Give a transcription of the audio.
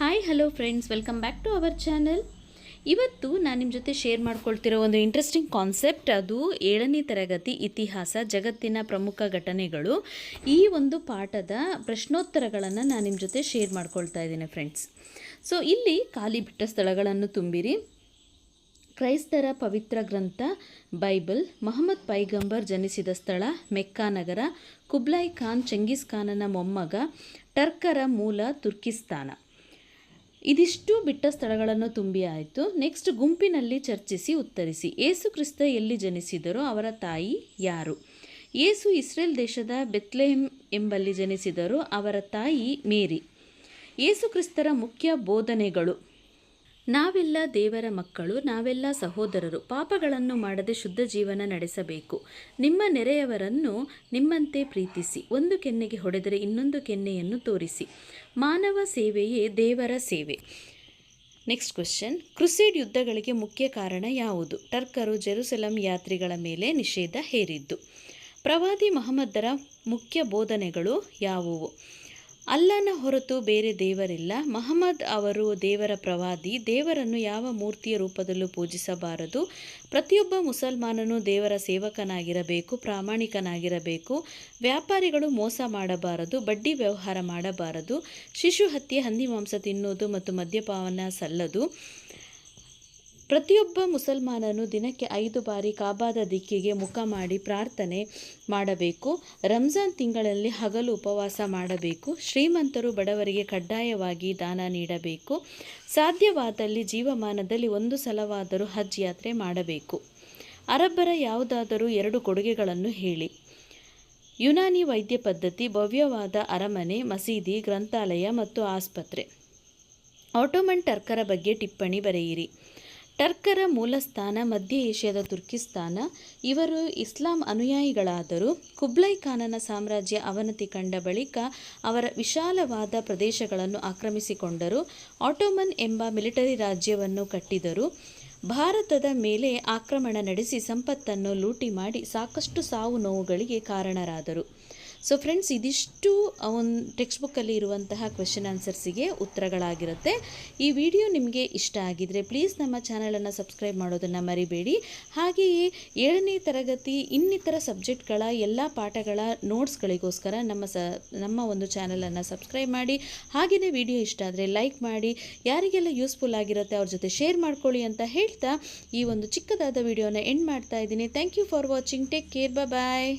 Hi hello friends, welcome back to our channel. ಇವತ್ತು ನಾನು ನಿಮ್ಮ ಜೊತೆ ಶೇರ್ ಮಾಡ್ಕೊಳ್ತಿರೋ ಒಂದು ಇಂಟ್ರೆಸ್ಟಿಂಗ್ ಕಾನ್ಸೆಪ್ಟ್, ಅದು 7ನೇ ತರಗತಿ ಇತಿಹಾಸ, ಜಗತ್ತಿನ ಪ್ರಮುಖ ಘಟನೆಗಳು. ಈ ಒಂದು ಪಾಠದ ಪ್ರಶ್ನೋತ್ತರಗಳನ್ನು ನಾನು ನಿಮ್ಮ ಜೊತೆ ಶೇರ್ ಮಾಡ್ಕೊಳ್ತಾ ಇದ್ದೀನಿ ಫ್ರೆಂಡ್ಸ್. ಸೊ ಇಲ್ಲಿ ಖಾಲಿ ಬಿಟ್ಟ ಸ್ಥಳಗಳನ್ನು ತುಂಬಿರಿ. ಕ್ರೈಸ್ತರ ಪವಿತ್ರ ಗ್ರಂಥ ಬೈಬಲ್, ಮೊಹಮ್ಮದ್ ಪೈಗಂಬರ್ ಜನಿಸಿದ ಸ್ಥಳ ಮೆಕ್ಕಾ ನಗರ, ಕುಬ್ಲಾಯ್ ಖಾನ್ ಚೆಂಗಿಸ್ ಖಾನನ ಮೊಮ್ಮಗ, ಟರ್ಕರ ಮೂಲ ತುರ್ಕಿಸ್ತಾನ. ಇದಿಷ್ಟು ಬಿಟ್ಟ ಸ್ಥಳಗಳನ್ನು ತುಂಬಿ ಆಯಿತು. ನೆಕ್ಸ್ಟ್ ಗುಂಪಿನಲ್ಲಿ ಚರ್ಚಿಸಿ ಉತ್ತರಿಸಿ. ಯೇಸು ಕ್ರಿಸ್ತ ಎಲ್ಲಿ ಜನಿಸಿದರೋ ಅವರ ತಾಯಿ ಯಾರು? ಯೇಸು ಇಸ್ರೇಲ್ ದೇಶದ ಬೆತ್ಲೆಹೆಮ್ ಎಂಬಲ್ಲಿ ಜನಿಸಿದರು, ಅವರ ತಾಯಿ ಮೇರಿ. ಯೇಸು ಕ್ರಿಸ್ತರ ಮುಖ್ಯ ಬೋಧನೆಗಳು: ನಾವೆಲ್ಲ ದೇವರ ಮಕ್ಕಳು, ನಾವೆಲ್ಲ ಸಹೋದರರು, ಪಾಪಗಳನ್ನು ಮಾಡದೆ ಶುದ್ಧ ಜೀವನ ನಡೆಸಬೇಕು, ನಿಮ್ಮ ನೆರೆಯವರನ್ನು ನಿಮ್ಮಂತೆ ಪ್ರೀತಿಸಿ, ಒಂದು ಕೆನ್ನೆಗೆ ಹೊಡೆದರೆ ಇನ್ನೊಂದು ಕೆನ್ನೆಯನ್ನು ತೋರಿಸಿ, ಮಾನವ ಸೇವೆಯೇ ದೇವರ ಸೇವೆ. ನೆಕ್ಸ್ಟ್ ಕ್ವೆಶ್ಚನ್, ಕ್ರುಸೇಡ್ ಯುದ್ಧಗಳಿಗೆ ಮುಖ್ಯ ಕಾರಣ ಯಾವುದು? ಟರ್ಕರು ಜೆರುಸಲಂ ಯಾತ್ರಿಗಳ ಮೇಲೆ ನಿಷೇಧ ಹೇರಿದ್ದು. ಪ್ರವಾದಿ ಮೊಹಮ್ಮದರ ಮುಖ್ಯ ಬೋಧನೆಗಳು ಯಾವುವು? ಅಲ್ಲನ ಹೊರತು ಬೇರೆ ದೇವರಿಲ್ಲ, ಮಹಮ್ಮದ್ ಅವರು ದೇವರ ಪ್ರವಾದಿ, ದೇವರನ್ನು ಯಾವ ಮೂರ್ತಿಯ ರೂಪದಲ್ಲೂ ಪೂಜಿಸಬಾರದು, ಪ್ರತಿಯೊಬ್ಬ ಮುಸಲ್ಮಾನನು ದೇವರ ಸೇವಕನಾಗಿರಬೇಕು, ಪ್ರಾಮಾಣಿಕನಾಗಿರಬೇಕು, ವ್ಯಾಪಾರಿಗಳು ಮೋಸ ಮಾಡಬಾರದು, ಬಡ್ಡಿ ವ್ಯವಹಾರ ಮಾಡಬಾರದು, ಶಿಶು ಹತ್ಯೆ, ಹಂದಿ ಮಾಂಸ ತಿನ್ನುವುದು ಮತ್ತು ಮದ್ಯಪಾನ ಸಲ್ಲದು, ಪ್ರತಿಯೊಬ್ಬ ಮುಸಲ್ಮಾನನು ದಿನಕ್ಕೆ 5 ಬಾರಿ ಕಾಬಾದ ದಿಕ್ಕಿಗೆ ಮುಖ ಮಾಡಿ ಪ್ರಾರ್ಥನೆ ಮಾಡಬೇಕು, ರಂಜಾನ್ ತಿಂಗಳಲ್ಲಿ ಹಗಲು ಉಪವಾಸ ಮಾಡಬೇಕು, ಶ್ರೀಮಂತರು ಬಡವರಿಗೆ ಕಡ್ಡಾಯವಾಗಿ ದಾನ ನೀಡಬೇಕು, ಸಾಧ್ಯವಾದಲ್ಲಿ ಜೀವಮಾನದಲ್ಲಿ 1 ಸಲವಾದರೂ ಹಜ್ ಯಾತ್ರೆ ಮಾಡಬೇಕು. ಅರಬ್ಬರ ಯಾವುದಾದರೂ 2 ಕೊಡುಗೆಗಳನ್ನು ಹೇಳಿ. ಯುನಾನಿ ವೈದ್ಯ ಪದ್ಧತಿ, ಭವ್ಯವಾದ ಅರಮನೆ, ಮಸೀದಿ, ಗ್ರಂಥಾಲಯ ಮತ್ತು ಆಸ್ಪತ್ರೆ. ಆಟೋಮನ್ ಟರ್ಕರ ಬಗ್ಗೆ ಟಿಪ್ಪಣಿ ಬರೆಯಿರಿ. ಟರ್ಕರ ಮೂಲಸ್ಥಾನ ಮಧ್ಯ ಏಷ್ಯಾದ ತುರ್ಕಿಸ್ತಾನ. ಇವರು ಇಸ್ಲಾಂ ಅನುಯಾಯಿಗಳಾದರು. ಕುಬ್ಲಾಯ್ ಖಾನನ ಸಾಮ್ರಾಜ್ಯ ಅವನತಿ ಕಂಡ ಬಳಿಕ ಅವರ ವಿಶಾಲವಾದ ಪ್ರದೇಶಗಳನ್ನು ಆಕ್ರಮಿಸಿಕೊಂಡರು. ಆಟೋಮನ್ ಎಂಬ ಮಿಲಿಟರಿ ರಾಜ್ಯವನ್ನು ಕಟ್ಟಿದರು. ಭಾರತದ ಮೇಲೆ ಆಕ್ರಮಣ ನಡೆಸಿ ಸಂಪತ್ತನ್ನು ಲೂಟಿ ಮಾಡಿ ಸಾಕಷ್ಟು ಸಾವು ನೋವುಗಳಿಗೆ ಕಾರಣರಾದರು. ಸೊ ಫ್ರೆಂಡ್ಸ್, ಇದಿಷ್ಟು ಒಂದು ಟೆಕ್ಸ್ಟ್ ಬುಕ್ಕಲ್ಲಿ ಇರುವಂತಹ ಕ್ವೆಶನ್ ಆನ್ಸರ್ಸಿಗೆ ಉತ್ತರಗಳಾಗಿರುತ್ತೆ. ಈ ವಿಡಿಯೋ ನಿಮಗೆ ಇಷ್ಟ ಆಗಿದ್ದರೆ ಪ್ಲೀಸ್ ನಮ್ಮ ಚಾನಲನ್ನು ಸಬ್ಸ್ಕ್ರೈಬ್ ಮಾಡೋದನ್ನು ಮರಿಬೇಡಿ. ಹಾಗೆಯೇ 7ನೇ ತರಗತಿ ಇನ್ನಿತರ ಸಬ್ಜೆಕ್ಟ್ಗಳ ಎಲ್ಲ ಪಾಠಗಳ ನೋಟ್ಸ್ಗಳಿಗೋಸ್ಕರ ನಮ್ಮ ಒಂದು ಚಾನಲನ್ನು ಸಬ್ಸ್ಕ್ರೈಬ್ ಮಾಡಿ. ಹಾಗೆಯೇ ವಿಡಿಯೋ ಇಷ್ಟ ಆದರೆ ಲೈಕ್ ಮಾಡಿ, ಯಾರಿಗೆಲ್ಲ ಯೂಸ್ಫುಲ್ ಆಗಿರುತ್ತೆ ಅವ್ರ ಜೊತೆ ಶೇರ್ ಮಾಡ್ಕೊಳ್ಳಿ ಅಂತ ಹೇಳ್ತಾ ಈ ಒಂದು ಚಿಕ್ಕದಾದ ವಿಡಿಯೋನ ಎಂಡ್ ಮಾಡ್ತಾ ಇದ್ದೀನಿ. Thank you for watching. Take care. Bye.